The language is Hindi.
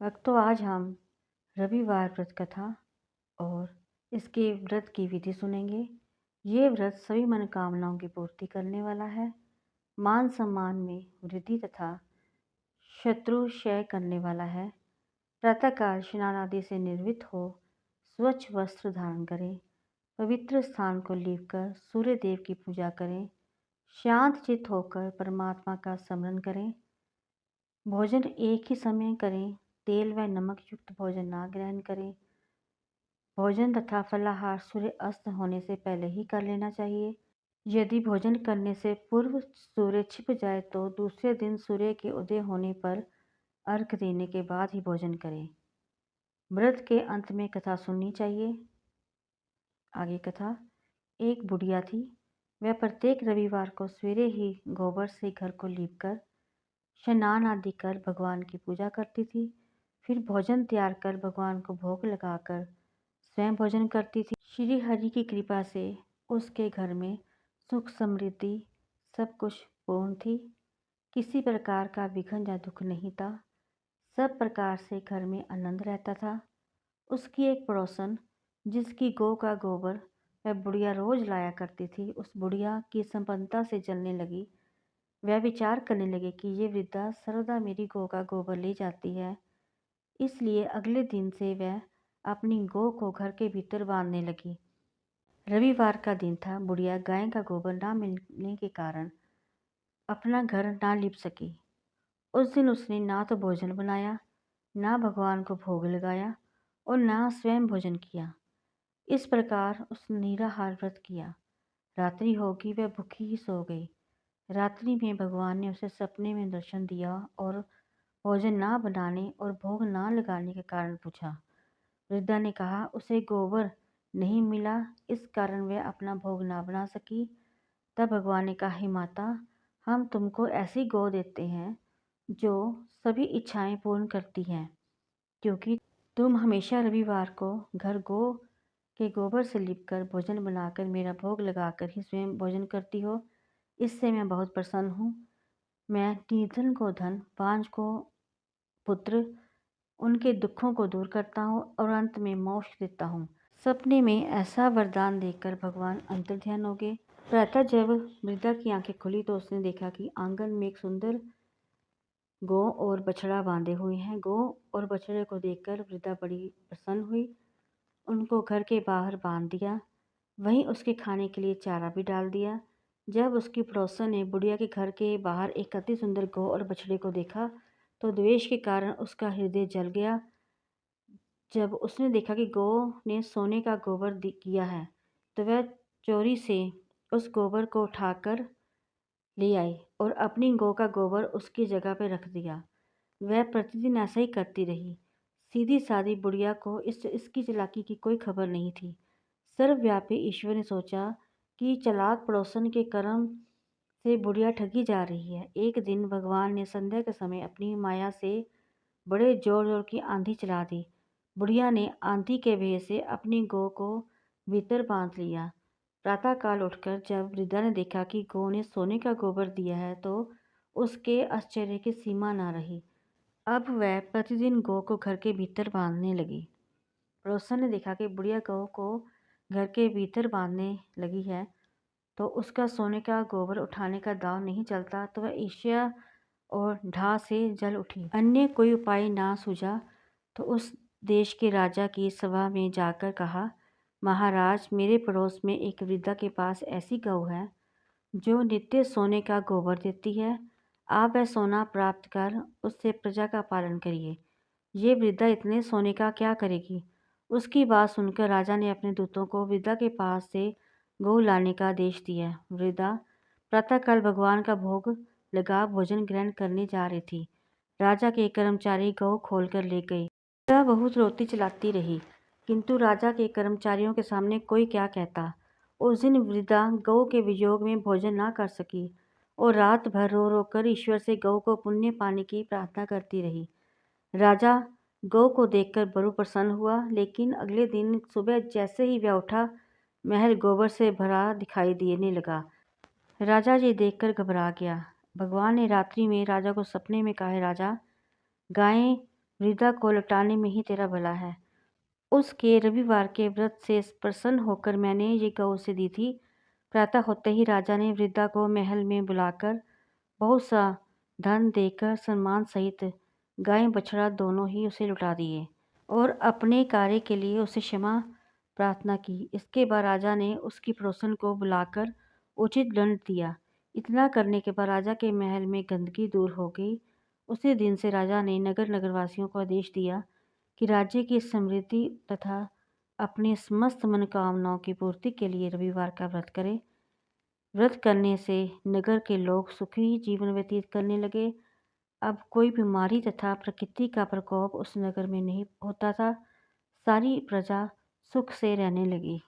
भक्तों, आज हम रविवार व्रत कथा और इसके व्रत की विधि सुनेंगे। ये व्रत सभी मनोकामनाओं की पूर्ति करने वाला है, मान सम्मान में वृद्धि तथा शत्रु क्षय करने वाला है। प्रातःकाल स्नान आदि से निर्वृत्त हो स्वच्छ वस्त्र धारण करें, पवित्र स्थान को लीपकर सूर्य देव की पूजा करें, शांत चित्त होकर परमात्मा का स्मरण करें। भोजन एक ही समय करें, तेल व नमक युक्त भोजन ना ग्रहण करें। भोजन तथा फलाहार सूर्य अस्त होने से पहले ही कर लेना चाहिए। यदि भोजन करने से पूर्व सूर्य छिप जाए तो दूसरे दिन सूर्य के उदय होने पर अर्घ देने के बाद ही भोजन करें। व्रत के अंत में कथा सुननी चाहिए। आगे कथा। एक बुढ़िया थी। वह प्रत्येक रविवार को सवेरे ही गोबर से घर को लीपकर स्नान आदि कर भगवान की पूजा करती थी। फिर भोजन तैयार कर भगवान को भोग लगाकर स्वयं भोजन करती थी। श्री हरि की कृपा से उसके घर में सुख समृद्धि सब कुछ पूर्ण थी। किसी प्रकार का विघ्न या दुख नहीं था। सब प्रकार से घर में आनंद रहता था। उसकी एक पड़ोसन जिसकी गौ का गोबर वह बुढ़िया रोज लाया करती थी, उस बुढ़िया की संपन्नता से जलने लगी। वह विचार करने लगे कि ये वृद्धा सर्वदा मेरी गौ का गोबर ले जाती है, इसलिए अगले दिन से वह अपनी गौ को घर के भीतर बांधने लगी। रविवार का दिन था। बुढ़िया गाय का गोबर ना मिलने के कारण अपना घर ना लिप सकी। उस दिन उसने ना तो भोजन बनाया, ना भगवान को भोग लगाया और ना स्वयं भोजन किया। इस प्रकार उसने निराहार व्रत किया। रात्रि होगी, वह भूखी ही सो गई। रात्रि में भगवान ने उसे सपने में दर्शन दिया और भोजन ना बनाने और भोग ना लगाने के कारण पूछा। वृद्धा ने कहा उसे गोबर नहीं मिला, इस कारण वह अपना भोग ना बना सकी। तब भगवान ने कहा, हे माता, हम तुमको ऐसी गौ देते हैं जो सभी इच्छाएं पूर्ण करती हैं, क्योंकि तुम हमेशा रविवार को घर गौ के गोबर से लिपकर भोजन बनाकर मेरा भोग लगाकर ही स्वयं भोजन करती हो। इससे मैं बहुत प्रसन्न हूँ। मैं निर्धन को धन, बांझ को पुत्र, उनके दुखों को दूर करता हूँ और अंत में मोक्ष देता हूँ। सपने में ऐसा वरदान देखकर भगवान अंतर्ध्यान हो गए। प्रातः जब वृद्धा की आंखें खुली तो उसने देखा कि आंगन में एक सुंदर गौ और बछड़ा बांधे हुए हैं। गौ और बछड़े को देखकर वृद्धा बड़ी प्रसन्न हुई। उनको घर के बाहर बांध दिया, वहीं उसके खाने के लिए चारा भी डाल दिया। जब उसकी पड़ोसन ने बुढ़िया के घर के बाहर एक अति सुंदर गौ और बछड़े को देखा तो द्वेष के कारण उसका हृदय जल गया। जब उसने देखा कि गौ ने सोने का गोबर किया है तो वह चोरी से उस गोबर को उठाकर ले आई और अपनी गौ का गोबर उसकी जगह पर रख दिया। वह प्रतिदिन ऐसा ही करती रही। सीधी सादी बुढ़िया को इसकी चालाकी की कोई खबर नहीं थी। सर्वव्यापी ईश्वर ने सोचा कि चालाक पड़ोसन के कर्म से बुढ़िया ठगी जा रही है। एक दिन भगवान ने संध्या के समय अपनी माया से बड़े जोर जोर की आंधी चला दी। बुढ़िया ने आंधी के भय से अपनी गौ को भीतर बांध लिया। प्रातःकाल उठकर जब वृद्धा ने देखा कि गौ ने सोने का गोबर दिया है तो उसके आश्चर्य की सीमा न रही। अब वह प्रतिदिन गौ को घर के भीतर बांधने लगी। पड़ोसन ने देखा कि बुढ़िया गौ को घर के भीतर बांधने लगी है तो उसका सोने का गोबर उठाने का दाव नहीं चलता, तो वह ईर्ष्या और ढा से जल उठी। अन्य कोई उपाय ना सूझा तो उस देश के राजा की सभा में जाकर कहा, महाराज, मेरे पड़ोस में एक वृद्धा के पास ऐसी गौ है जो नित्य सोने का गोबर देती है। आप वह सोना प्राप्त कर उससे प्रजा का पालन करिए। ये वृद्धा इतने सोने का क्या करेगी? उसकी बात सुनकर राजा ने अपने दूतों को वृद्धा के पास से गौ लाने का आदेश दिया। वृद्धा प्रातःकाल भगवान का भोग लगा भोजन ग्रहण करने जा रही थी। राजा के कर्मचारी गौ खोलकर ले गए। वृद्धा बहुत रोती चिल्लाती रही, किंतु राजा के कर्मचारियों के सामने कोई क्या कहता। उस दिन वृद्धा गौ के वियोग में भोजन ना कर सकी और रात भर रो रो कर ईश्वर से गौ को पुण्य पाने की प्रार्थना करती रही। राजा गौ को देखकर बड़ो प्रसन्न हुआ, लेकिन अगले दिन सुबह जैसे ही वह उठा, महल गोबर से भरा दिखाई देने लगा। राजा ये देखकर घबरा गया। भगवान ने रात्रि में राजा को सपने में कहा, राजा, गायें वृद्धा को लौटाने में ही तेरा भला है। उसके रविवार के व्रत से प्रसन्न होकर मैंने ये गौ उसे दी थी। प्रातः होते ही राजा ने वृद्धा को महल में बुलाकर बहुत सा धन देकर सम्मान सहित गाय बछड़ा दोनों ही उसे लौटा दिए और अपने कार्य के लिए उसे क्षमा प्रार्थना की। इसके बाद राजा ने उसकी पड़ोसन को बुलाकर उचित दंड दिया। इतना करने के बाद राजा के महल में गंदगी दूर हो गई। उसी दिन से राजा ने नगरवासियों को आदेश दिया कि राज्य की समृद्धि तथा अपनी समस्त मनोकामनाओं की पूर्ति के लिए रविवार का व्रत करें। व्रत करने से नगर के लोग सुखी जीवन व्यतीत करने लगे। अब कोई बीमारी तथा प्रकृति का प्रकोप उस नगर में नहीं होता था। सारी प्रजा सुख से रहने लगी।